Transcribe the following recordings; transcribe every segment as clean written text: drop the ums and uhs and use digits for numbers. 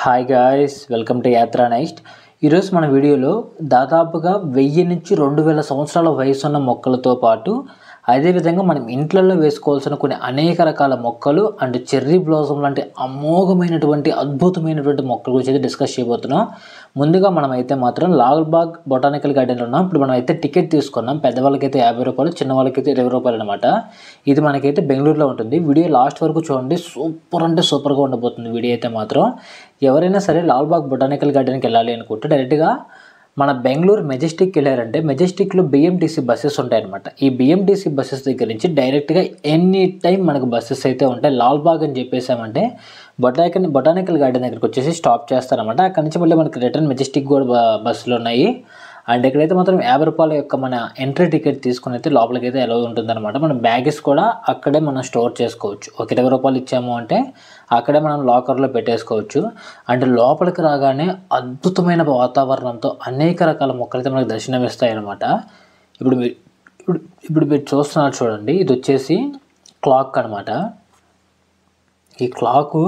Hi guys, welcome to Yatra next. ఈరోజు మన వీడియోలో దాదాపుగా 1000 నుంచి 2000 సంవత్సరాల వయసు ఉన్న మొక్కలతో పాటు అదేవిధంగా మనం ఇంట్లలో వేసుకోవాల్సిన కొన్ని అనేక రకాల మొక్కలు అండ్ చెర్రీ బ్లాసమ్ లాంటి అమోఘమైనటువంటి అద్భుతమైనటువంటి మొక్కల గురించి అయితే డిస్కస్ చేయబోతున్నాం. ముందుగా మనం అయితే మాత్రం లాల్బాగ్ బొటానికల్ గార్డెన్లో ఉన్నాం. ఇప్పుడు మనం అయితే టికెట్ తీసుకున్నాం. పెద్దవాళ్ళకైతే 50 రూపాయలు, చిన్నవాళ్ళకైతే 20 రూపాయలు అనమాట. ఇది మనకైతే బెంగళూరులో ఉంటుంది. వీడియో లాస్ట్ వరకు చూడండి, సూపర్ అంటే సూపర్గా ఉండబోతుంది వీడియో అయితే మాత్రం. ఎవరైనా సరే లాల్బాగ్ బొటానికల్ గార్డెన్కి వెళ్ళాలి అనుకుంటే డైరెక్ట్గా మన బెంగళూరు మెజెస్టిక్కి వెళ్ళారంటే మెజెస్టిక్లో బిఎంటీసీ బస్సెస్ ఉంటాయన్నమాట. ఈ బిఎంటీసీ బస్సెస్ దగ్గర నుంచి డైరెక్ట్గా ఎనీ టైం మనకు బస్సెస్ అయితే ఉంటాయి. లాల్బాగ్ అని చెప్పేసామంటే బొటానికల్ గార్డెన్ దగ్గరికి వచ్చేసి స్టాప్ చేస్తారనమాట. అక్కడ నుంచి మళ్ళీ మనకి రిటర్న్ మెజెస్టిక్ కూడా బస్సులు ఉన్నాయి. అండ్ ఇక్కడైతే మాత్రం 50 రూపాయల యొక్క మన ఎంట్రీ టికెట్ తీసుకుని అయితే లోపలికి అయితే అలౌ ఉంటుందన్నమాట. మన బ్యాగెస్ కూడా అక్కడే మనం స్టోర్ చేసుకోవచ్చు. ఒక 20 రూపాయలు ఇచ్చాము అంటే అక్కడే మనం లాకర్లో పెట్టేసుకోవచ్చు. అంటే లోపలికి రాగానే అద్భుతమైన వాతావరణంతో అనేక రకాల మొక్కలు అయితే మనకు దర్శనమిస్తాయి అన్నమాట. ఇప్పుడు మీరు చూస్తున్నారు చూడండి, ఇది వచ్చేసి క్లాక్ అనమాట. ఈ క్లాకు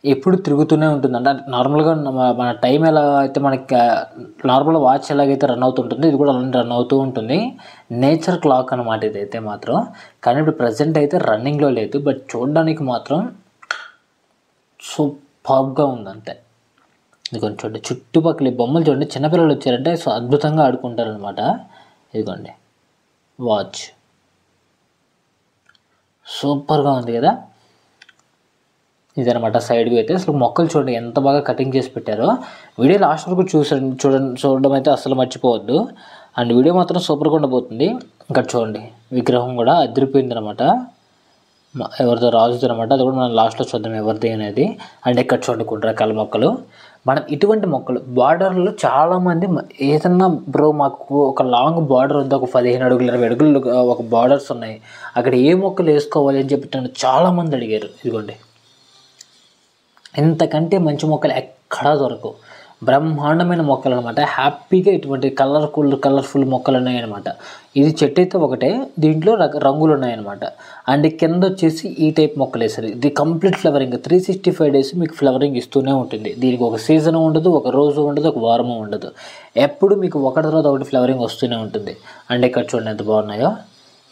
ఎప్పుడు తిరుగుతూనే ఉంటుంది. అంటే నార్మల్గా మన టైం ఎలా అయితే మనకి నార్మల్ వాచ్ ఎలాగైతే రన్ అవుతుంటుందో ఇది కూడా అలానే రన్ అవుతూ ఉంటుంది. నేచర్ క్లాక్ అనమాట ఇదైతే మాత్రం. కానీ ఇప్పుడు ప్రజెంట్ అయితే రన్నింగ్లో లేదు, బట్ చూడడానికి మాత్రం సూపర్గా ఉంది అంతే. ఇదిగోండి చూడండి, చుట్టుపక్కల ఈ బొమ్మలు చూడండి, చిన్నపిల్లలు వచ్చారంటే సో అద్భుతంగా ఆడుకుంటారనమాట. ఇదిగోండి వాచ్ సూపర్గా ఉంది కదా. ఇదనమాట సైడ్కి అయితే అసలు మొక్కలు చూడండి ఎంత బాగా కటింగ్ చేసి పెట్టారో. వీడియో లాస్ట్ వరకు చూడడం అయితే అసలు మర్చిపోవద్దు. అండ్ వీడియో మాత్రం సూపర్గా ఉండబోతుంది. ఇక్కడ చూడండి విగ్రహం కూడా అదిరిపోయింది అనమాట, ఎవరిదో రాజుది అనమాట. అది కూడా మనం లాస్ట్లో చూద్దాం ఎవరిది అనేది. అండ్ ఇక్కడ చూడండి కొన్ని రకాల మొక్కలు. మనం ఇటువంటి మొక్కలు బార్డర్లో చాలామంది ఏదన్నా బ్రో మాకు ఒక లాంగ్ బార్డర్ ఉంది, ఒక 15 అడుగులు 20 అడుగులు ఒక బార్డర్స్ ఉన్నాయి, అక్కడ ఏ మొక్కలు వేసుకోవాలి అని చెప్పి నన్ను చాలామంది అడిగారు. ఇదిగోండి ఇంతకంటే మంచి మొక్కలు ఎక్కడా దొరకవు. బ్రహ్మాండమైన మొక్కలు అనమాట. హ్యాపీగా ఇటువంటి కలర్ఫుల్ మొక్కలు ఉన్నాయన్నమాట. ఇది చెట్టు అయితే ఒకటే, దీంట్లో రంగులు ఉన్నాయన్నమాట. అండ్ కింద వచ్చేసి ఈ టైప్ మొక్కలు వేసారు. ఇది కంప్లీట్ ఫ్లవరింగ్ 365 డేస్ మీకు ఫ్లవరింగ్ ఇస్తూనే ఉంటుంది. దీనికి ఒక సీజన్ ఉండదు, ఒక రోజు ఉండదు, ఒక వారము ఉండదు. ఎప్పుడు మీకు ఒకటి తర్వాత ఒకటి ఫ్లవరింగ్ వస్తూనే ఉంటుంది. అండ్ ఇక్కడ చూడండి ఎంత బాగున్నాయో.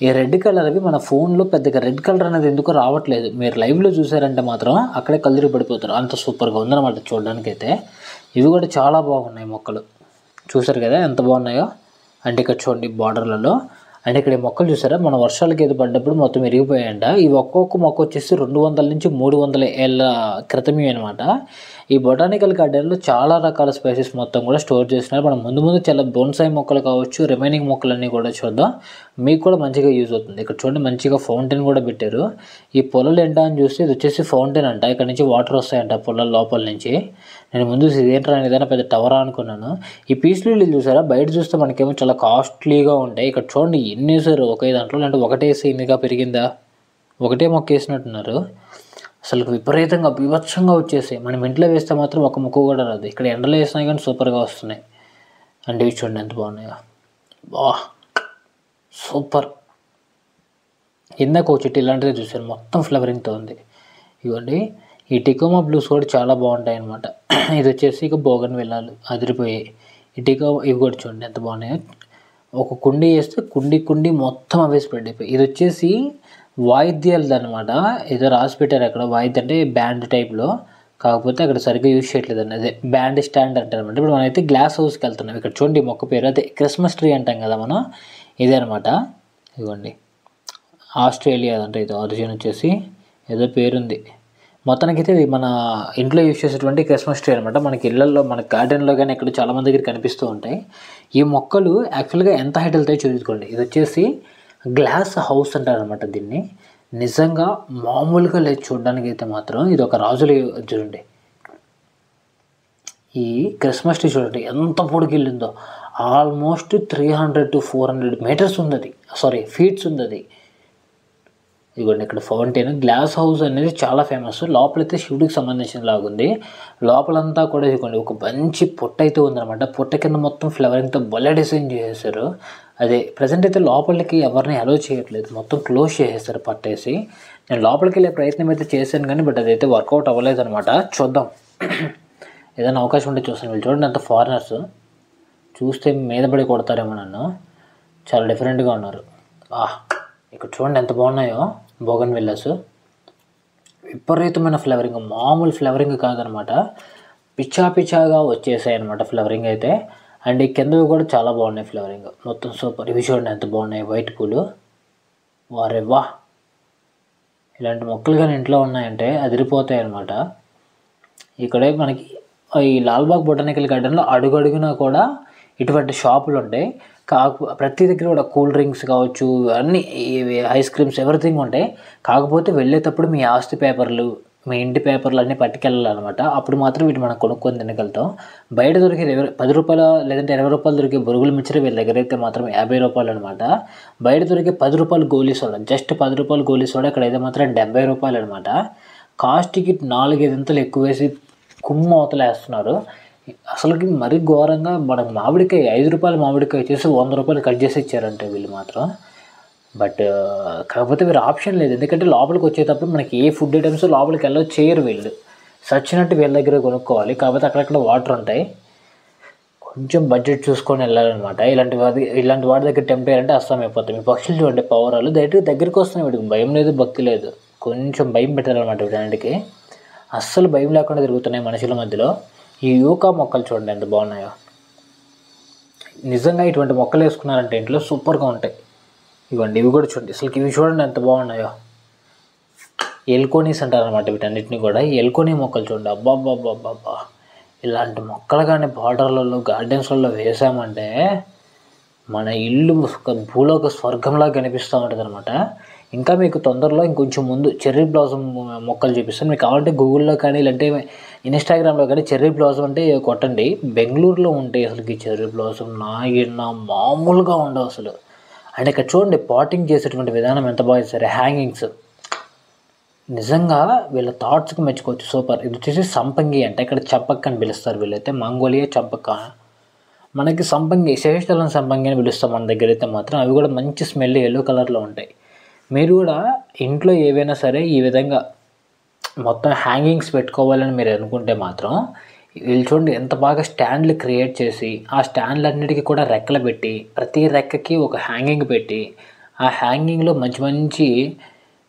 ఈ రెడ్ కలర్ అవి మన ఫోన్లో పెద్దగా రెడ్ కలర్ అనేది ఎందుకు రావట్లేదు, మీరు లైవ్లో చూసారంటే మాత్రం అక్కడే కలర్ పడిపోతారు. అంత సూపర్గా ఉందన్నమాట చూడడానికైతే. ఇవి కూడా చాలా బాగున్నాయి మొక్కలు, చూసారు కదా ఎంత బాగున్నాయో. అంటే ఇక్కడ చూడండి బార్డర్లలో. అండ్ ఇక్కడ ఈ మొక్కలు చూసారా, మన వర్షాలకి ఏదో పడ్డప్పుడు మొత్తం విరిగిపోయాయంట. ఇవి ఒక్కొక్క మొక్క వచ్చేసి 200 నుంచి 300 ఏళ్ళ క్రితమే అనమాట. ఈ బొటానికల్ గార్డెన్లో చాలా రకాల స్పైసెస్ మొత్తం కూడా స్టోర్ చేస్తున్నారు. మనం ముందు చాలా బోన్సాయి మొక్కలు కావచ్చు, రిమైనింగ్ మొక్కలన్నీ కూడా చూద్దాం, మీకు కూడా మంచిగా యూజ్ అవుతుంది. ఇక్కడ చూడండి మంచిగా ఫౌంటైన్ కూడా పెట్టారు. ఈ పొలాలు ఏంటా అని చూస్తే ఇది వచ్చేసి ఫౌంటైన్ అంట. ఇక్కడ నుంచి వాటర్ వస్తాయంట పొలాల లోపల నుంచి. నేను ముందు ఇదేంట్రా ఏదైనా పెద్ద టవరా అనుకున్నాను. ఈ పీస్ లిల్లీ చూసారా, బయట చూస్తే మనకేమో చాలా కాస్ట్లీగా ఉంటాయి. ఇక్కడ చూడండి ఎన్ని వేసారు ఒకే దాంట్లో. అంటే ఒకటేసి ఇన్నిగా పెరిగిందా, ఒకటే మొక్క వేసినట్టున్నారు. అసలు విపరీతంగా బీభత్సంగా వచ్చేసాయి. మనం ఇంట్లో వేస్తే మాత్రం ఒక మొక్క కూడా రాదు. ఇక్కడ ఎండలో వేసినా కానీ సూపర్గా వస్తున్నాయి. అంటే ఇవి చూడండి ఎంత బాగున్నాయో, బా సూపర్. ఇందాక ఒక చెట్టు ఇలాంటిదే చూసారు, మొత్తం ఫ్లవరింగ్తో ఉంది. ఇవ్వండి ఈ టికోమా బ్లూస్ కూడా చాలా బాగుంటాయి అన్నమాట. ఇది వచ్చేసి ఇక బోగన్ వెళ్ళాలి అదిరిపోయాయి. ఇవి కూడా చూడండి ఎంత బాగున్నాయో. ఒక కుండీ వేస్తే కుండీ మొత్తం అవే స్ప్రెడ్ అయిపోయి. ఇది వచ్చేసి వాయిద్యాలది అనమాట. ఏదో రాసి పెట్టారు అక్కడ, వాయిద్యం అంటే బ్యాండ్ టైప్లో, కాకపోతే అక్కడ సరిగ్గా యూజ్ చేయట్లేదండి. అదే బ్యాండ్ స్టాండ్ అంటారు అనమాట. ఇప్పుడు మనం అయితే గ్లాస్ హౌస్కి వెళ్తున్నాం. ఇక్కడ చూడండి మొక్క పేరు అదే క్రిస్మస్ ట్రీ అంటాం కదా మనం, ఇదే అనమాట. ఇదిగోండి ఆస్ట్రేలియా అంటే ఇది ఆరిజిన్ వచ్చేసి ఏదో పేరుంది. మొత్తానికైతే ఇది మన ఇంట్లో యూజ్ చేసేటువంటి క్రిస్మస్ ట్రీ అనమాట. మనకి ఇళ్లలో మన గార్డెన్లో కానీ ఇక్కడ చాలామంది దగ్గర కనిపిస్తూ ఉంటాయి. ఈ మొక్కలు యాక్చువల్గా ఎంత హైట్ వెళ్తాయో చూసుకోండి. ఇది వచ్చేసి గ్లాస్ హౌస్ అంటారనమాట దీన్ని. నిజంగా మామూలుగా లేదు చూడడానికి అయితే మాత్రం. ఇది ఒక రాజులు చూడండి, ఈ క్రిస్మస్ ట్రీ చూడండి ఎంత పొడిగిల్లిందో. ఆల్మోస్ట్ 300 to 400 మీటర్స్ ఉంది అది, ఫీట్స్ ఉంది అది. ఇదిగోండి ఇక్కడ ఫౌంటైన్. గ్లాస్ హౌస్ అనేది చాలా ఫేమస్. లోపలైతే శివుడికి సంబంధించిన లాగుంది. లోపలంతా కూడా ఇదిగోండి ఒక మంచి పొట్ట అయితే ఉందన్నమాట. పొట్ట కింద మొత్తం ఫ్లవరింగ్తో భలే డిజైన్ చేసేసారు. అదే ప్రజెంట్ అయితే లోపలికి ఎవరిని అలో చేయట్లేదు, మొత్తం క్లోజ్ చేసేస్తారు పట్టేసి. నేను లోపలికి వెళ్ళే ప్రయత్నం అయితే చేశాను కానీ బట్ అదైతే వర్కౌట్ అవ్వలేదు అనమాట. చూద్దాం ఏదైనా అవకాశం ఉంటే చూస్తాను. వీళ్ళు చూడండి అంత ఫారినర్స్, చూస్తే మీద పడి కొడతారేమో నన్ను, చాలా డిఫరెంట్గా ఉన్నారు. ఇక్కడ చూడండి ఎంత బాగున్నాయో బోగన్ విల్లాస్. విపరీతమైన ఫ్లేవరింగ్, మామూలు ఫ్లేవరింగ్ కాదనమాట, పిచ్చాగా వచ్చేసాయి అనమాట ఫ్లేవరింగ్ అయితే. అండ్ ఈ కిందవి కూడా చాలా బాగున్నాయి ఫ్లేవరింగ్, మొత్తం సూపర్. ఇవి చూడండి ఎంత బాగున్నాయి వైట్ పూలు. వారే వా, ఇలాంటి మొక్కలు కానీ ఇంట్లో ఉన్నాయంటే అదిరిపోతాయి అనమాట. ఇక్కడే మనకి ఈ లాల్బాగ్ బొటానికల్ గార్డెన్లో అడుగడుగునా కూడా ఇటువంటి షాపులు ఉంటాయి. ప్రతి దగ్గర కూడా కూల్ డ్రింక్స్ కావచ్చు, అన్నీ ఐస్ క్రీమ్స్ ఎవ్రీథింగ్ ఉంటాయి. కాకపోతే వెళ్ళేటప్పుడు మీ ఆస్తి పేపర్లు, మీ ఇంటి పేపర్లు అన్నీ పట్టుకెళ్ళాలన్నమాట. అప్పుడు మాత్రం వీటి మనం కొనుక్కొని తినగలుగుతాం. బయట దొరికే 10 రూపాయల లేదంటే 20 రూపాయలు దొరికే బొరుగులు మిక్చర్ వీళ్ళ దగ్గర అయితే మాత్రం 50 రూపాయలు అనమాట. బయట దొరికే 10 రూపాయలు గోలీ సోడా, జస్ట్ 10 రూపాయలు గోలీ సోడా ఇక్కడైతే మాత్రం 70 రూపాయలు అనమాట. కాస్ట్కి 4-5 ఇంతలు ఎక్కువ వేసి కుమ్మ అవతలేస్తున్నారు. అసలుకి మరీ ఘోరంగా. మనకు మామిడికాయ 5 రూపాయల మామిడికాయ వచ్చేసి 100 రూపాయలు కట్ చేసి ఇచ్చారంటే వీళ్ళు మాత్రం. బట్ కాకపోతే వీరు ఆప్షన్ లేదు, ఎందుకంటే లోపలికి వచ్చేటప్పుడు మనకి ఏ ఫుడ్ ఐటమ్స్ లోపలికి వెళ్ళవు చేయరు వీళ్ళు, సచ్చినట్టు వీళ్ళ దగ్గర కొనుక్కోవాలి. కాకపోతే అక్కడక్కడ వాటర్ ఉంటాయి, కొంచెం బడ్జెట్ చూసుకొని వెళ్ళాలన్నమాట. ఇలాంటి వాటి దగ్గర టెంప్ట్ అయ్యారంటే అస్సాం అయిపోతాయి. మీ పక్షులు చూడండి పవరాలు దగ్గరికి వస్తున్నాయి, వీడికి భయం లేదు భక్తి లేదు, కొంచెం భయం పెట్టారనమాట వీటన్నిటికీ. అస్సలు భయం లేకుండా తిరుగుతున్నాయి మనుషుల మధ్యలో. ఈ యూకా మొక్కలు చూడండి ఎంత బాగున్నాయో. నిజంగా ఇటువంటి మొక్కలు వేసుకున్నారంటే ఇంట్లో సూపర్గా ఉంటాయి. ఇవ్వండి ఇవి కూడా చూడండి, అసలు ఇవి చూడండి ఎంత బాగున్నాయో. ఎల్కోనీస్ అంటారనమాట వీటన్నిటిని కూడా. ఈ ఎల్కోనీ మొక్కలు చూడండి, అబ్బాబ్బాబ్బాబ్బా. ఇలాంటి మొక్కలు కానీ బార్డర్లలో గార్డెన్స్లలో వేసామంటే మన ఇల్లు భూలోక స్వర్గంలా కనిపిస్తూ ఉంటుంది అనమాట. ఇంకా మీకు తొందరలో ఇంకొంచెం ముందు చెర్రీ బ్లాసమ్ మొక్కలు చూపిస్తాను. మీకు కావాలంటే గూగుల్లో కానీ లేదంటే ఇన్స్టాగ్రామ్లో కానీ చెర్రీ బ్లాసమ్ అంటే కొట్టండి. బెంగళూరులో ఉంటాయి అసలుకి చెర్రీ బ్లాసమ్, మామూలుగా ఉండవు అసలు. అండ్ ఇక్కడ చూడండి పాటింగ్ చేసేటువంటి విధానం ఎంత బాగా చేస్తారు. హ్యాంగింగ్స్ నిజంగా వీళ్ళ థాట్స్కి మెచ్చుకోవచ్చు, సూపర్. ఇది వచ్చేసి సంపంగి అంటే ఇక్కడ చంపక్ అని పిలుస్తారు వీళ్ళైతే, మంగోలియా చంపక. మనకి సంపంగి, శేషస్థలం సంపంగి అని పిలుస్తాం మన దగ్గర అయితే మాత్రం. అవి కూడా మంచి స్మెల్ ఎల్లో కలర్లో ఉంటాయి. మీరు కూడా ఇంట్లో ఏవైనా సరే ఈ విధంగా మొత్తం హ్యాంగింగ్స్ పెట్టుకోవాలని మీరు అనుకుంటే మాత్రం వీళ్ళు చూడండి ఎంత బాగా స్టాండ్లు క్రియేట్ చేసి, ఆ స్టాండ్లన్నిటికీ కూడా రెక్కలు పెట్టి, ప్రతి రెక్కకి ఒక హ్యాంగింగ్ పెట్టి, ఆ హ్యాంగింగ్లో మంచి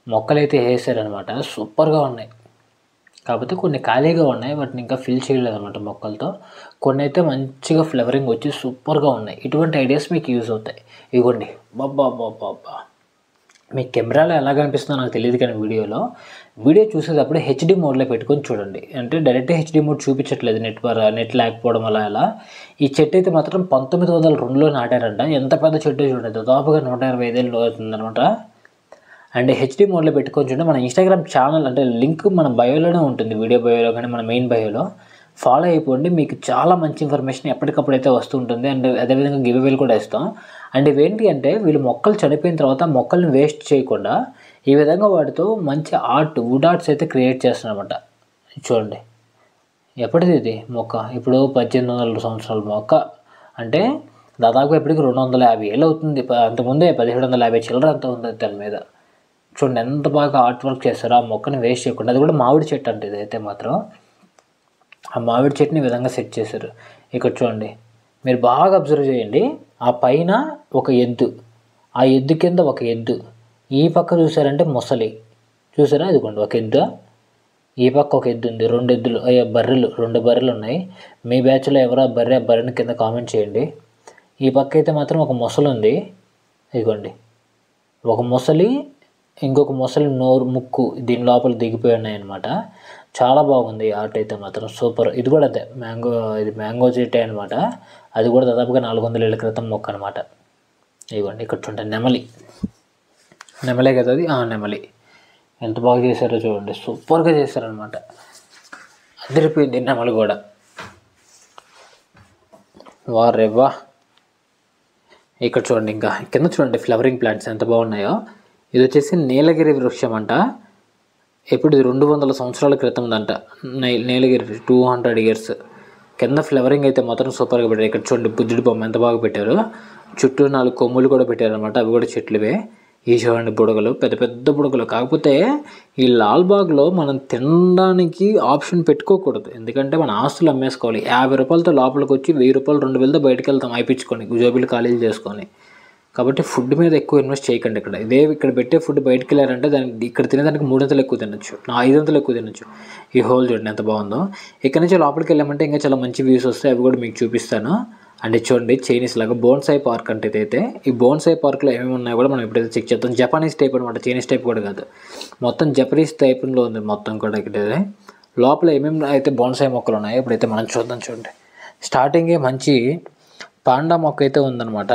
మొక్కలైతే వేసారనమాట. సూపర్గా ఉన్నాయి. కాకపోతే కొన్ని ఖాళీగా ఉన్నాయి, వాటిని ఇంకా ఫిల్ చేయలేదు అనమాట మొక్కలతో. కొన్ని అయితే మంచిగా ఫ్లవరింగ్ వచ్చి సూపర్గా ఉన్నాయి. ఇటువంటి ఐడియాస్ మీకు యూజ్ అవుతాయి. ఇవ్వండి బాబ్బా. మీ కెమెరాలో ఎలా కనిపిస్తుందో నాకు తెలియదు, కానీ వీడియో చూసేటప్పుడు హెచ్డి మోడ్లో పెట్టుకొని చూడండి. అంటే డైరెక్ట్ హెచ్డి మోడ్ చూపించట్లేదు, నెట్ లేకపోవడం అలా. ఈ చెట్టు అయితే మాత్రం 1902లో నాటారంట. ఎంత పెద్ద చెట్టు చూడండి, దాదాపుగా 125 ఏళ్ళు అవుతుందనమాట. అండ్ హెచ్డి మోడ్లో పెట్టుకొని చూడండి. మన ఇన్స్టాగ్రామ్ ఛానల్ అంటే లింక్ మన బయోలోనే ఉంటుంది, వీడియో బయోలో కానీ మన మెయిన్ బయోలో ఫాలో అయిపోండి. మీకు చాలా మంచి ఇన్ఫర్మేషన్ ఎప్పటికప్పుడు అయితే వస్తుంటుంది. అండ్ అదేవిధంగా గివ్ అవేలు కూడా ఇస్తాం. అండ్ ఇవేంటి అంటే వీళ్ళు మొక్కలు చనిపోయిన తర్వాత మొక్కల్ని వేస్ట్ చేయకుండా ఈ విధంగా వాటితో మంచి వుడ్ ఆర్ట్స్ అయితే క్రియేట్ చేస్తున్నారన్నమాట. చూడండి ఎప్పటిది ఇది మొక్క, ఇప్పుడు 1800 సంవత్సరాల మొక్క అంటే దాదాపు ఇప్పటికి 250 ఏళ్ళు అవుతుంది. అంతకుముందే 1750 చిల్లర అంత ఉంది దాని మీద. చూడండి ఎంత బాగా ఆర్ట్ వర్క్ చేస్తారో, ఆ మొక్కని వేస్ట్ చేయకుండా. అది కూడా మామిడి చెట్టు అంటే ఇదైతే మాత్రం. ఆ మామిడి చెట్టుని ఈ విధంగా సెట్ చేశారు. ఇక్కడ చూడండి మీరు బాగా అబ్జర్వ్ చేయండి. ఆ పైన ఒక ఎద్దు, ఆ ఎద్దు కింద ఒక ఎద్దు, ఈ పక్క చూసారంటే మొసలి చూసారా, ఇదిగోండి ఒక ఎద్దు, ఈ పక్క ఒక ఎద్దు ఉంది, 2 ఎద్దులు, 2 బర్రెలు ఉన్నాయి. మీ బ్యాచ్లో ఎవరో బర్రెని కింద కామెంట్ చేయండి. ఈ పక్క అయితే మాత్రం ఒక మొసలి ఉంది, ఇదిగోండి ఒక మొసలి, ఇంకొక మొసలి నోరు ముక్కు దీని లోపల దిగిపోయి ఉన్నాయన్నమాట. చాలా బాగుంది ఆర్ట్ అయితే మాత్రం సూపర్. ఇది కూడా అదే మ్యాంగో చెట్టే అనమాట. అది కూడా దాదాపుగా 400 ఏళ్ళ క్రితం మొక్క అనమాట. ఇవ్వండి ఇక్కడ చూడండి నెమలే కదా అది, నెమలి. ఎంత బాగా చేశారో చూడండి, సూపర్గా చేశారనమాట. అదిరిపోయింది నెమలి కూడా. వారేవా. ఇక్కడ చూడండి ఇంకా కింద చూడండి ఫ్లవరింగ్ ప్లాంట్స్ ఎంత బాగున్నాయో. ఇది వచ్చేసి నీలగిరి వృక్షం అంట. ఎప్పుడు ఇది 200 సంవత్సరాల క్రితం అంట. నీలగిరి 200 ఇయర్స్ కింద ఫ్లవరింగ్ అయితే మాత్రం సూపర్గా పెట్టారు. ఇక్కడ చూడండి బుద్ధుడి బొమ్మ ఎంత బాగా పెట్టారు. చుట్టూ 4 కొమ్ములు కూడా పెట్టారనమాట, అవి కూడా చెట్లువే. ఈ చూడండి బుడగలు, పెద్ద పెద్ద బుడగలు. కాకపోతే ఈ లాల్బాగ్లో మనం తినడానికి ఆప్షన్ పెట్టుకోకూడదు, ఎందుకంటే మన ఆస్తులు అమ్మేసుకోవాలి. 50 రూపాయలతో లోపలికి వచ్చి 1000 రూపాయలు 2000తో బయటకు వెళ్తాం అయిపించుకొని, జోబీలు ఖాళీలు చేసుకొని. కాబట్టి ఫుడ్ మీద ఎక్కువ ఇన్వెస్ట్ చేయకండి. ఇక్కడ పెట్టే ఫుడ్ బయటకు వెళ్ళారంటే దానికి ఇక్కడ తినేదానికి 3 ఎక్కువ తినొచ్చు, 5 ఎక్కువ తినొచ్చు. ఈ హోల్ చూడండి ఎంత బాగుందో. ఇక్కడ నుంచి లోపలికి వెళ్ళామంటే ఇంకా చాలా మంచి వ్యూస్ వస్తాయి, అవి కూడా మీకు చూపిస్తాను. అంటే చూడండి చైనీస్ లాగా బోన్సాయి పార్క్ అంటే ఇదైతే. ఈ బోన్సాయి పార్క్లో ఏమేమి ఉన్నాయో కూడా మనం ఎప్పుడైతే చెక్ చేద్దాం. జపానీస్ టైప్ అనమాట, చైనీస్ టైప్ కూడా కాదు, మొత్తం జపనీస్ టైప్లో ఉంది మొత్తం కూడా. ఇక్కడ లోపల ఏమేమి అయితే బోన్సాయి మొక్కలు ఉన్నాయో ఇప్పుడైతే మనం చూద్దాం. చూడండి స్టార్టింగే మంచి పాండా మొక్క అయితే ఉందన్నమాట.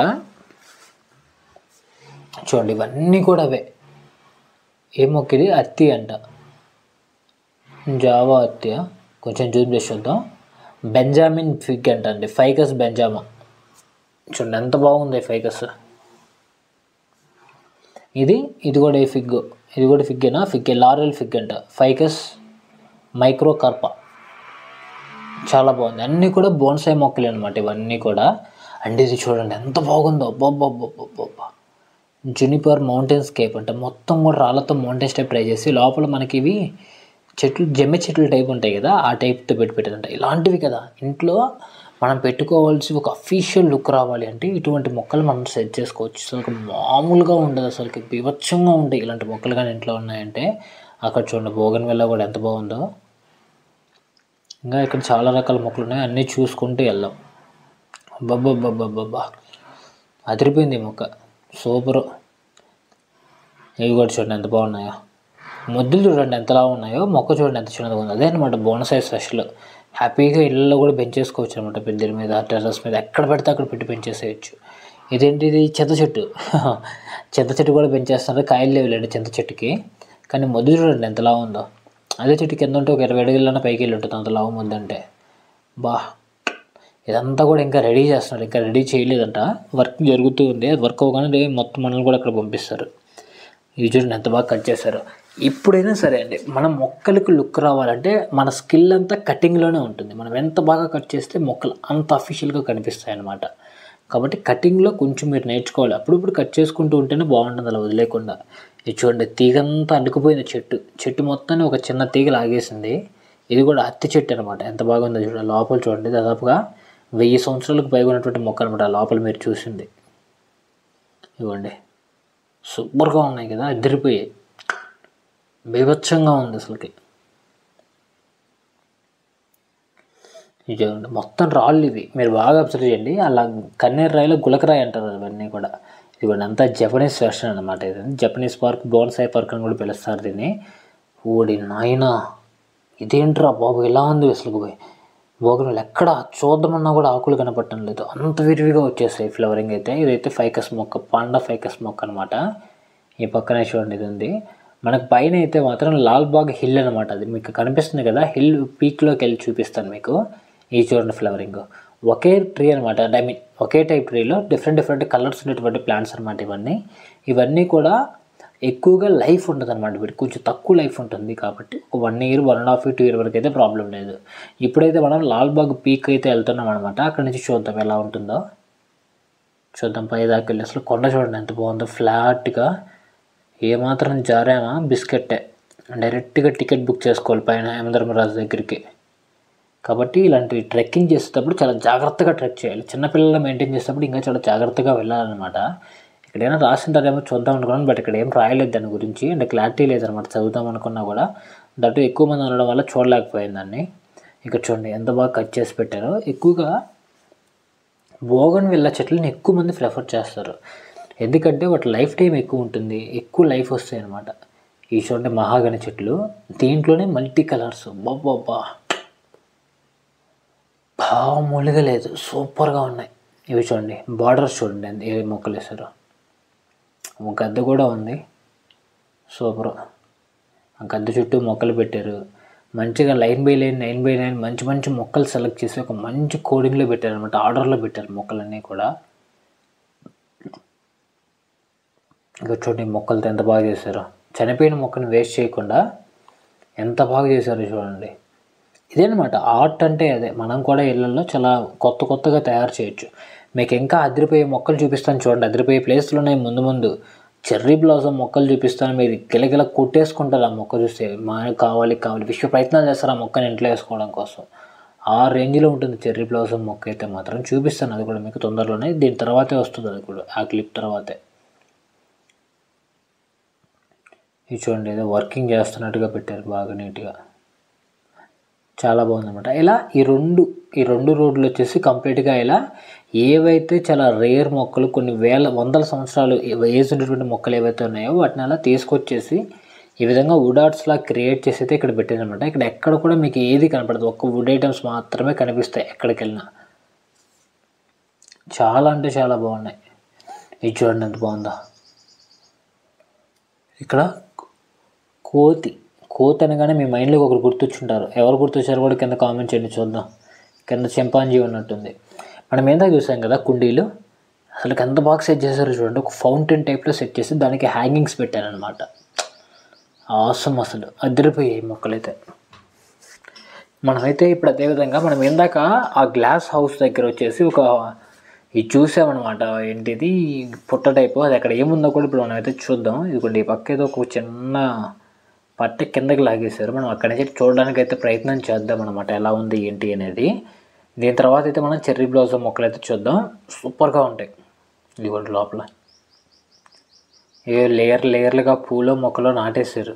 చూడండి ఇవన్నీ కూడా అవే. ఏ మొక్క ఇది? అత్తి అంట, జావా అత్తి. కొంచెం జూమ్ చేసి చూద్దాం. బెంజామిన్ ఫిగ్ అండి, ఫైకస్ బెంజామా. చూడండి ఎంత బాగుంది ఫైకస్. ఇది కూడా ఏ ఫిగ్? ఇది కూడా ఫిగ్గేనా? ఫిగ్, లారెల్ ఫిగ్ అంట, ఫైకస్ మైక్రోకార్పా. చాలా బాగుంది. అన్నీ కూడా బోన్సాయి మొక్కలు అనమాట ఇవన్నీ కూడా. అండ్ ఇది చూడండి ఎంత బాగుందో, అబ్బబ్బబ్బబ్బబ్బా. జునిపర్ మౌంటైన్ స్కేప్ అంటే మొత్తం కూడా రాళ్ళతో మౌంటైన్స్ టైప్ ట్రై చేసి లోపల మనకి ఇవి చెట్లు, జమ్మి చెట్లు టైప్ ఉంటాయి కదా, ఆ టైప్తో పెట్టారంట. ఇలాంటివి కదా ఇంట్లో మనం పెట్టుకోవాల్సి ఒక అఫీషియల్ లుక్ రావాలి అంటే ఇటువంటి మొక్కలు మనం సెట్ చేసుకోవచ్చు. అసలు మామూలుగా ఉండదు, అసలుకి బీభత్సంగా ఉంటాయి ఇలాంటి మొక్కలు కానీ ఇంట్లో ఉన్నాయంటే. అక్కడ చూడండి బోగన్విల్లా కూడా ఎంత బాగుందో. ఇంకా ఇక్కడ చాలా రకాల మొక్కలు ఉన్నాయి, అన్నీ చూసుకుంటూ వెళ్దాం. అబ్బబ్బబ్బబ్బబ్బా అదిరిపోయింది ఈ మొక్క, సూపరు. ఇవి కూడా చూడండి ఎంత బాగున్నాయో. ముద్దులు చూడండి ఎంతలా ఉన్నాయో, మొక్క చూడండి ఎంత చిన్నగా ఉందో. అదే అనమాట బోన్సాయి స్పెషల్. హ్యాపీగా ఇళ్ళలో కూడా పెంచేసుకోవచ్చు అనమాట, పెద్దల మీద, టెర్రస్ మీద, ఎక్కడ పెడితే అక్కడ పెట్టి పెంచేసేయచ్చు. ఇదేంటిది? చింత చెట్టు. చింత చెట్టు కూడా పెంచేస్తున్నారు, కాయలు లేవులేండి చింత చెట్టుకి, కానీ ముద్దు చూడండి ఎంతలా ఉందో. అదే చెట్టు కింద ఉంటే ఒక 20 అడుగులన్నా పైకి వెళ్ళి ఉంటుంది అంత లావు ముద్దు అంటే. ఇదంతా కూడా ఇంకా రెడీ చేస్తున్నారు, ఇంకా రెడీ చేయలేదంట, వర్క్ జరుగుతూ ఉంది. వర్క్ అవ్వగానే మొత్తం మనల్ని కూడా అక్కడ పంపిస్తారు. ఇది చూడండి ఎంత బాగా కట్ చేశారు. ఇప్పుడైనా సరే అండి, మన మొక్కలకు లుక్ రావాలంటే మన స్కిల్ అంతా కటింగ్లోనే ఉంటుంది. మనం ఎంత బాగా కట్ చేస్తే మొక్కలు అంత అఫీషియల్గా కనిపిస్తాయి అన్నమాట. కాబట్టి కటింగ్లో కొంచెం మీరు నేర్చుకోవాలి. అప్పుడప్పుడు కట్ చేసుకుంటూ ఉంటేనే బాగుంటుంది, అలా వదిలేకుండా. ఇది చూడండి తీగంతా అడ్డుకుపోయింది చెట్టు మొత్తాన్ని ఒక చిన్న తీగ లాగేసింది. ఇది కూడా అత్తి చెట్టు అనమాట, ఎంత బాగుందో చూడండి. లోపల చూడండి దాదాపుగా 1000 సంవత్సరాలకు పైగా ఉన్నటువంటి మొక్క అనమాట లోపల మీరు చూసింది. ఇవ్వండి సూపర్గా ఉన్నాయి కదా, అదిరిపోయాయి, బీభత్సంగా ఉంది అసలుకి. ఇది చూడండి మొత్తం రాళ్ళు ఇవి, మీరు బాగా అబ్జర్వ్ చేయండి. అలా కన్నీరు రాయిలో గులకరాయి అంటారు అవన్నీ కూడా. ఇవన్నీ అంతా జపనీస్ వెర్షన్ అనమాట. ఇది జపనీస్ పార్క్, బోన్సాయి పార్క్ అని కూడా పిలుస్తారు దీన్ని. ఓడి నాయనా ఇదేంట్రా బాబు ఇలా ఉంది అసలు. బోగన్విల్లా ఎక్కడ చూద్దామన్నా కూడా ఆకులు కనపడటం లేదు, అంత విరివిగా వచ్చేసాయి ఫ్లవరింగ్ అయితే. ఇదైతే ఫైకస్ మొక్క, పాండా ఫైకస్ మొక్క అనమాట. ఈ పక్కనే చూడండి ఇది ఉంది. మనకు పైన అయితే మాత్రం లాల్బాగ్ హిల్ అనమాట, అది మీకు కనిపిస్తుంది కదా, హిల్ పీక్లోకి వెళ్ళి చూపిస్తాను మీకు. ఈ చూడండి ఫ్లవరింగ్ ఒకే ట్రీ అనమాట, ఐ మీన్ ఒకే టైప్ ట్రీలో డిఫరెంట్ కలర్స్ ఉన్నటువంటి ప్లాంట్స్ అనమాట ఇవన్నీ కూడా ఎక్కువగా లైఫ్ ఉంటుంది అనమాట. వీటికి కొంచెం తక్కువ లైఫ్ ఉంటుంది కాబట్టి ఒక 1 year 1.5 year 2 year వరకు అయితే ప్రాబ్లం లేదు. ఇప్పుడైతే మనం లాల్బాగ్ పీక్ అయితే వెళ్తున్నాం అనమాట. అక్కడి నుంచి చూద్దాం ఎలా ఉంటుందో. చూద్దాం పై దాకా వెళ్ళి. అసలు కొండ చూడండి ఎంత బాగుందో, ఫ్లాట్గా, ఏమాత్రం జారామా బిస్కెట్టే. డైరెక్ట్గా టికెట్ బుక్ చేసుకోవాలి పైన యమధర్మరాజు దగ్గరికి. కాబట్టి ఇలాంటి ట్రెక్కింగ్ చేసేటప్పుడు చాలా జాగ్రత్తగా ట్రెక్ చేయాలి. చిన్నపిల్లలు మెయింటైన్ చేసేటప్పుడు ఇంకా చాలా జాగ్రత్తగా వెళ్ళాలన్నమాట. ఇక్కడైనా రాసింటారేమో చూద్దాం అనుకున్నాను, బట్ ఇక్కడ ఏం రాయలేదు దాని గురించి, అంటే క్లారిటీ లేదనమాట. చదువుదాం అనుకున్నా కూడా దట్టు ఎక్కువ మంది ఉండడం వల్ల చూడలేకపోయింది దాన్ని. ఇక్కడ చూడండి ఎంత బాగా కట్ చేసి పెట్టారో. ఎక్కువగా బోగన్విల్లా చెట్లని ఎక్కువ మంది ప్రిఫర్ చేస్తారు, ఎందుకంటే వాటి లైఫ్ టైం ఎక్కువ ఉంటుంది, ఎక్కువ లైఫ్ వస్తాయి అన్నమాట. ఈ చూడండి మహాగని చెట్లు, దీంట్లోనే మల్టీ కలర్స్, బాబా మామూలుగా లేదు, సూపర్గా ఉన్నాయి. ఇవి చూడండి బార్డర్స్ చూడండి ఏ మొక్కలు వేసారో. ఒక గద్ద కూడా ఉంది, సూపర్. ఆ గద్ద చుట్టూ మొక్కలు పెట్టారు మంచిగా, లైన్ బై లైన్ 9 by 9 మంచి మొక్కలు సెలెక్ట్ చేసి ఒక మంచి కోడింగ్లో పెట్టారు అనమాట, ఆర్డర్లో పెట్టారు మొక్కలన్నీ కూడా. ఇక చూడండి మొక్కలతో ఎంత బాగా చేశారో, చనిపోయిన మొక్కను వేస్ట్ చేయకుండా ఎంత బాగా చేశారో చూడండి. ఇదేనమాట ఆర్ట్ అంటే, అదే మనం కూడా ఇళ్ళల్లో చాలా కొత్తగా తయారు చేయొచ్చు. మీకు ఇంకా అదిరిపోయే మొక్కలు చూపిస్తాను చూడండి, అదిరిపోయే ప్లేస్లు ఉన్నాయి ముందు. చెర్రీ బ్లాసమ్ మొక్కలు చూపిస్తాను, మీరు గిలగిల కొట్టేసుకుంటారు ఆ మొక్క చూస్తే. కావాలి విశ్వ ప్రయత్నాలు చేస్తారు ఆ మొక్కని ఇంట్లో వేసుకోవడం కోసం. ఆ రేంజ్లో ఉంటుంది చెర్రీ బ్లాసమ్ మొక్క అయితే మాత్రం. చూపిస్తాను అది కూడా మీకు తొందరలోనే, దీని తర్వాతే వస్తుంది అది కూడా, ఆ క్లిప్ తర్వాతే. ఇది చూడండి, ఏదో వర్కింగ్ చేస్తున్నట్టుగా పెట్టారు బాగా నీట్గా, చాలా బాగుందన్నమాట. ఇలా ఈ రెండు రోడ్లు వచ్చేసి కంప్లీట్గా ఇలా ఏవైతే చాలా రేర్ మొక్కలు, కొన్ని వందల సంవత్సరాలు ఏజ్ ఉన్నటువంటి మొక్కలు ఏవైతే ఉన్నాయో వాటిని అలా తీసుకొచ్చేసి ఈ విధంగా వుడ్ ఆర్ట్స్లా క్రియేట్ చేసి అయితే ఇక్కడ పెట్టారనమాట. ఇక్కడ ఎక్కడ కూడా మీకు ఏది కనపడదు, ఒక్క వుడ్ ఐటమ్స్ మాత్రమే కనిపిస్తాయి ఎక్కడికి వెళ్ళినా. చాలా అంటే చాలా బాగున్నాయి. ఇది చూడండి ఎంత బాగుందో. ఇక్కడ కోతి అనగానే మీ మైండ్లోకి ఒకరు గుర్తొచ్చుంటారు. ఎవరు గుర్తొచ్చారు కూడా కింద కామెంట్ చేయండి చూద్దాం. కింద చింపాంజీ ఉన్నట్టుంది. మనం ఏందా చూసాం కదా కుండీలు, అసలు ఎంత బాగా సెట్ చేశారు చూడండి. ఒక ఫౌంటైన్ టైప్లో సెట్ చేసి దానికి హ్యాంగింగ్స్ పెట్టారనమాట. ఆసమ్, అసలు అదిరిపోయాయి మొక్కలైతే. మనమైతే ఇప్పుడు అదేవిధంగా మనం ఇందాక ఆ గ్లాస్ హౌస్ దగ్గర వచ్చేసి ఇది చూసామన్నమాట. ఏంటిది పుట్ట టైపు, అది అక్కడ ఏముందో కూడా ఇప్పుడు మనం అయితే చూద్దాం. ఇదిగోండి ఈ పక్క ఏదో ఒక చిన్న పట్ట కిందకి లాగేశారు. మనం అక్కడి నుంచి చూడడానికి అయితే ప్రయత్నం చేద్దాం అనమాట, ఎలా ఉంది ఏంటి అనేది. దీని తర్వాత అయితే మనం చెర్రీ బ్లాసమ్ మొక్కలు అయితే చూద్దాం. సూపర్గా ఉంటాయి. ఇదిగోండి లోపల ఏ లేయర్లుగా పూలో మొక్కలో నాటేశారు.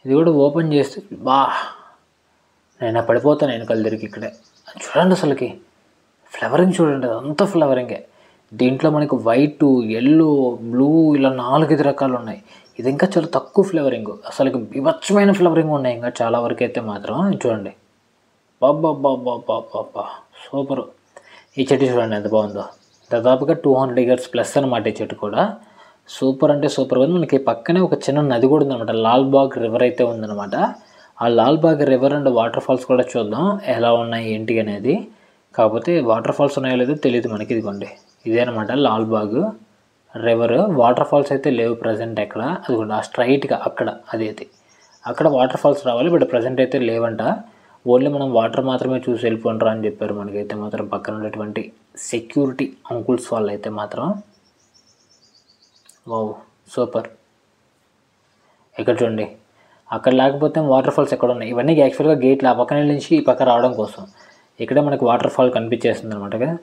ఇది కూడా ఓపెన్ చేస్తే నేను పడిపోతాను వెనకాల తిరిగి. ఇక్కడే చూడండి అసలుకి ఫ్లవరింగ్ చూడండి, అదంతా ఫ్లవరింగే. దీంట్లో మనకు వైట్, ఎల్లో, బ్లూ ఇలా 4-5 రకాలు ఉన్నాయి. ఇది ఇంకా చాలా తక్కువ ఫ్లేవరింగ్, అసలు వివచ్చమైన ఫ్లేవరింగ్ ఉన్నాయి ఇంకా చాలా వరకు అయితే మాత్రం. చూడండి బాబా సూపర్. ఈ చెట్టు చూడండి ఎంత బాగుందో. దాదాపుగా 200 ఇయర్స్ ప్లస్ అనమాట ఈ చెట్టు కూడా. సూపర్ అంటే సూపర్ ఉంది. మనకి పక్కనే ఒక చిన్న నది కూడా ఉందన్నమాట, లాల్బాగ్ రివర్ అయితే ఉందన్నమాట. ఆ Lalbagh river and waterfalls కూడా చూద్దాం ఎలా ఉన్నాయి ఏంటి అనేది. కాకపోతే వాటర్ ఫాల్స్ ఉన్నాయో లేదో తెలియదు మనకి. ఇదిగోండి ఇదేనమాట లాల్బాగ్ రివర్. వాటర్ ఫాల్స్ అయితే లేవు ప్రజెంట్ ఎక్కడ. అది కూడా స్ట్రైట్గా అక్కడ అక్కడ వాటర్ ఫాల్స్ రావాలి, బట్ ప్రజెంట్ అయితే లేవంట. ఓన్లీ మనం వాటర్ మాత్రమే చూసి వెళ్ళిపోండ్రా అని చెప్పారు మనకైతే మాత్రం పక్కన ఉన్నటువంటి సెక్యూరిటీ అంకుల్స్ వాళ్ళు అయితే మాత్రం. Wow super. ఇక్కడ చూడండి, అక్కడ లేకపోతే వాటర్ ఫాల్స్ ఎక్కడ ఉన్నాయి. ఇవన్నీ యాక్చువల్గా గేట్లు ఆ పక్కన నుంచి ఈ పక్క రావడం కోసం. ఇక్కడే మనకు వాటర్ ఫాల్ కనిపించేస్తుంది అనమాట కదా.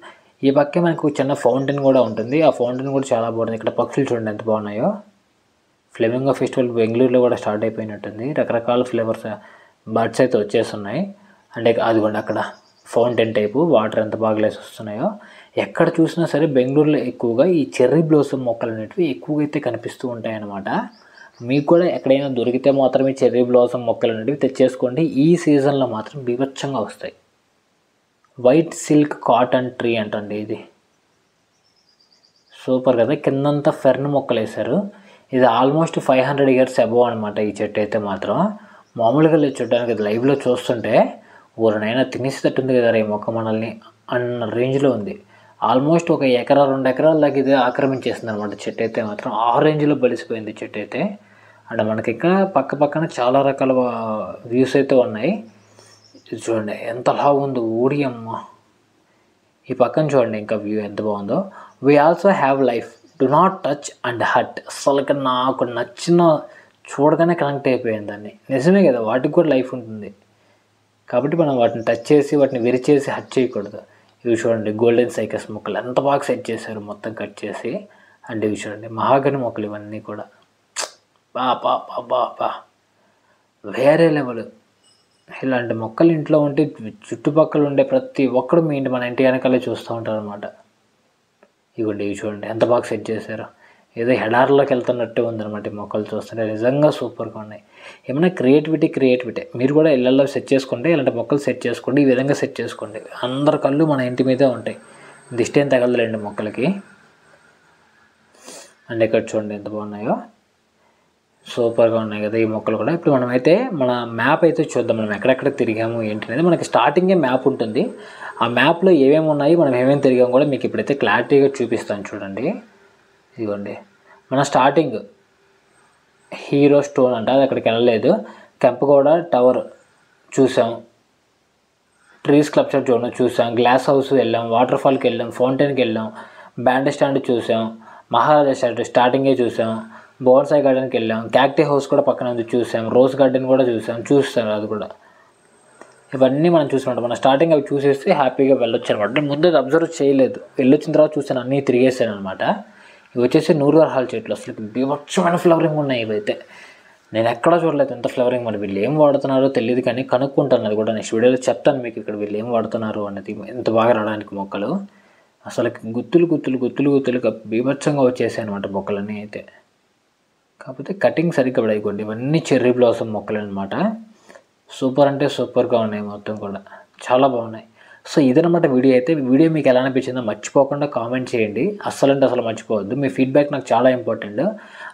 ఈ పక్కే మనకు చిన్న ఫౌంటైన్ కూడా ఉంటుంది. ఆ ఫౌంటైన్ కూడా చాలా బాగుంటుంది. ఇక్కడ పక్షులు చూడండి ఎంత బాగున్నాయో. ఫ్లెమింగో ఫెస్టివల్ బెంగళూరులో కూడా స్టార్ట్ అయిపోయినట్టుంది. రకరకాల ఫ్లేవర్స్ బర్డ్స్ అయితే వచ్చేస్తున్నాయి. అంటే అదిగోండి అక్కడ ఫౌంటైన్ టైపు వాటర్ ఎంత బాగా లేసి వస్తున్నాయో. ఎక్కడ చూసినా సరే బెంగళూరులో ఎక్కువగా ఈ చెర్రీ బ్లాసమ్ మొక్కలు అనేటివి ఎక్కువగా అయితే కనిపిస్తూ ఉంటాయి అన్నమాట. మీకు కూడా ఎక్కడైనా దొరికితే మాత్రం ఈ చెర్రీ బ్లాసమ్ మొక్కలు అనేటివి తెచ్చేసుకోండి. ఈ సీజన్లో మాత్రం బీభత్సంగా వస్తాయి. వైట్ సిల్క్ కాటన్ ట్రీ అంటండి ఇది. సూపర్ కదా. కిందంతా ఫెర్న్ మొక్కలు వేశారు. ఇది ఆల్మోస్ట్ 500 ఇయర్స్ అబోవ్ అనమాట ఈ చెట్టు అయితే మాత్రం. మామూలుగా లేదు చూడడానికి. ఇది లైవ్లో చూస్తుంటే ఊరినైనా తినేసేటట్టుంది కదా ఈ మొక్క మనల్ని అన్న రేంజ్లో ఉంది. ఆల్మోస్ట్ 1 ఎకరా 2 ఎకరాల దాకా ఇది ఆక్రమించేస్తుంది అనమాట చెట్టు అయితే మాత్రం. ఆ రేంజ్లో బలిసిపోయింది చెట్టు అయితే. అంటే మనకి ఇక్కడ పక్కన చాలా రకాల వ్యూస్ అయితే ఉన్నాయి. ఇది చూడండి ఎంత లావు ఉందో, ఊడి అమ్మ. ఈ పక్కన చూడండి ఇంకా వ్యూ ఎంత బాగుందో. We also have life, do not touch and hurt. అసలు నాకు నచ్చిన చూడగానే కనెక్ట్ అయిపోయింది దాన్ని. నిజమే కదా, వాటికి కూడా లైఫ్ ఉంటుంది కాబట్టి మనం వాటిని టచ్ చేసి వాటిని విరిచేసి హర్ట్ చేయకూడదు. ఇవి చూడండి గోల్డెన్ సైకస్ మొక్కలు ఎంత బాగా సెట్ చేశారు మొత్తం కట్ చేసి. అండ్ ఇవి చూడండి మహాగని మొక్కలు ఇవన్నీ కూడా బా వేరే లెవెల్. ఇలాంటి మొక్కలు ఇంట్లో ఉంటే చుట్టుపక్కల ఉండే ప్రతి ఒక్కడు మన ఇంటి వెనకాలే చూస్తూ ఉంటారు అనమాట. ఇవ్వండి ఇవి చూడండి ఎంత బాగా సెట్ చేశారు. ఏదో హెడార్లోకి వెళ్తున్నట్టే ఉందన్నమాట ఈ మొక్కలు చూస్తుంటే. నిజంగా సూపర్గా ఉన్నాయి. ఏమైనా క్రియేటివిటీ మీరు కూడా ఇళ్ళల్లో సెట్ చేసుకోండి. ఇలాంటి మొక్కలు సెట్ చేసుకోండి, ఈ విధంగా సెట్ చేసుకోండి. అందరి కళ్ళు మన ఇంటి మీదే ఉంటాయి, దిష్టి ఏం తగలదులేండి మొక్కలకి. అండ్ ఇక్కడ చూడండి ఎంత బాగున్నాయో, సూపర్గా ఉన్నాయి కదా ఈ మొక్కలు కూడా. ఇప్పుడు మనమైతే మన మ్యాప్ అయితే చూద్దాం, మనం ఎక్కడెక్కడ తిరిగాము ఏంటి అనేది. మనకి స్టార్టింగే మ్యాప్ ఉంటుంది. ఆ మ్యాప్లో ఏమేమి ఉన్నాయి, మనం ఏమేమి తిరిగాము కూడా మీకు ఇప్పుడైతే క్లారిటీగా చూపిస్తాను చూడండి. ఇదిగోండి మన స్టార్టింగ్ హీరో స్టోన్ అంట, అది అక్కడికి వెళ్ళలేదు. కెంపగౌడ టవర్ చూసాం, ట్రీస్ క్లబ్చర్ చూడడం చూసాం, గ్లాస్ హౌస్ వెళ్ళాం, వాటర్ ఫాల్కి వెళ్ళాం, ఫౌంటైన్కి వెళ్ళాం, బ్యాండ్ స్టాండ్ చూసాం, మహారాజా స్టార్టింగే చూసాం, బోన్సాయి గార్డెన్కి వెళ్ళాం, క్యాక్టీ హౌస్ కూడా పక్కన ఉంది చూసాం, రోజ్ గార్డెన్ కూడా చూస్తాం అది కూడా. ఇవన్నీ మనం చూసినట్టు మనం స్టార్టింగ్ అవి చూసేస్తే హ్యాపీగా వెళ్ళొచ్చు అనమాట. నేను ముందు అబ్జర్వ్ చేయలేదు, వెళ్ళొచ్చిన తర్వాత చూసాను, అన్నీ తిరిగేసాను అనమాట. ఇవి వచ్చేసి నూరువరహాల చెట్లు, అసలు బీభత్సమైన ఫ్లవరింగ్ ఉన్నాయి ఇవైతే. నేను ఎక్కడా చూడలేదు ఎంత ఫ్లవరింగ్. మరి వీళ్ళు ఏం వాడుతున్నారో తెలియదు, కానీ కనుక్కుంటాను అది కూడా నెక్స్ట్ వీడియోలో చెప్తాను మీకు ఇక్కడ వీళ్ళు ఏం వాడుతున్నారు అనేది, ఎంత బాగా రావడానికి మొక్కలు. అసలు గుత్తులుగా బీభత్సంగా వచ్చేసాయి అనమాట మొక్కలన్నీ అయితే. కాకపోతే కటింగ్ సరిగ్గా పడైపోండి. ఇవన్నీ చెర్రీ బ్లాసమ్ మొక్కలు అనమాట. సూపర్ అంటే సూపర్గా ఉన్నాయి, మొత్తం కూడా చాలా బాగున్నాయి. సో ఇదనమాట వీడియో అయితే. వీడియో మీకు ఎలా అనిపించిందో మర్చిపోకుండా కామెంట్ చేయండి, అస్సలు మర్చిపోవద్దు. మీ ఫీడ్బ్యాక్ నాకు చాలా ఇంపార్టెంట్.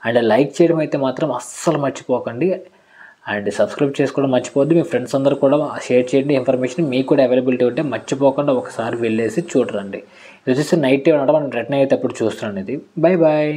అండ్ లైక్ చేయడం అయితే మాత్రం అస్సలు మర్చిపోకండి. అండ్ సబ్స్క్రైబ్ చేసుకోవడం మర్చిపోవద్దు. మీ ఫ్రెండ్స్ అందరూ కూడా షేర్ చేయండి. ఇన్ఫర్మేషన్ మీకు కూడా అవైలబిలిటీ ఉంటే మర్చిపోకుండా ఒకసారి వెళ్ళేసి చూడరండి. ఇది వచ్చేసి నైట్ టైం అనమాట, మనం రిటర్న్ అయితే అప్పుడు చూస్తున్నాను. ఇది బాయ్.